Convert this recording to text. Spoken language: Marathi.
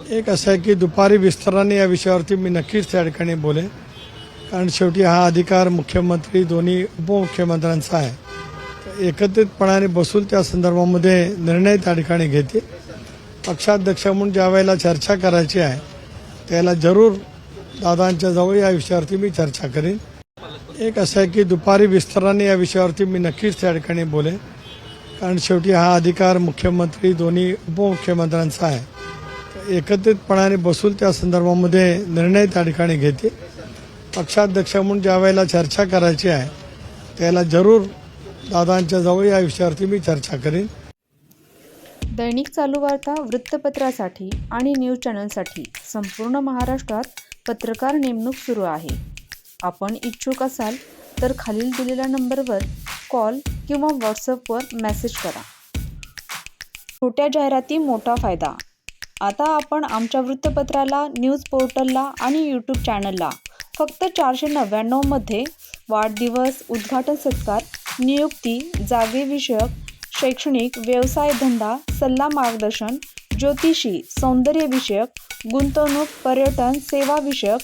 एक असं आहे की दुपारी विस्ताराने या विषयावरती मी नक्कीच त्या ठिकाणी बोलेन, कारण शेवटी हा अधिकार मुख्यमंत्री दोन्ही उपमुख्यमंत्र्यांचा आहे. तर एकत्रितपणाने बसून त्या संदर्भामध्ये निर्णय त्या ठिकाणी घेते. पक्षाध्यक्ष म्हणून ज्या वेळेला चर्चा करायची आहे त्याला जरूर दादांच्या जवळ या विषयावरती मी चर्चा करेन. एक असं आहे की दुपारी विस्ताराने या विषयावरती मी नक्कीच त्या ठिकाणी बोलेन, कारण शेवटी हा अधिकार मुख्यमंत्री दोन्ही उपमुख्यमंत्र्यांचा आहे. तर एकत्रितपणाने बसून त्या संदर्भामध्ये निर्णय त्या ठिकाणी घेते. पक्षाध्यक्ष म्हणून ज्या वेळेला चर्चा करायची आहे त्याला जरूर दादांच्या जवळ या विषयावरती मी चर्चा करेन. दैनिक चालू वार्ता वृत्तपत्रासाठी आणि न्यूज चॅनलसाठी संपूर्ण महाराष्ट्रात पत्रकार नेमणूक सुरू आहे. आपण इच्छुक असाल तर खालील दिलेल्या नंबरवर कॉल किंवा व्हॉट्सअपवर मेसेज करा. छोट्या जाहिराती मोठा फायदा. आता आपण आमच्या वृत्तपत्राला, न्यूज पोर्टलला आणि यूट्यूब चॅनलला फक्त 499 मध्ये वाढदिवस, उद्घाटन सत्कार, नियुक्ती, जागेविषयक, शैक्षणिक, व्यवसाय धंदा, सल्ला मार्गदर्शन, ज्योतिषी, सौंदर्यविषयक, गुंतवणूक, पर्यटन, सेवाविषयक,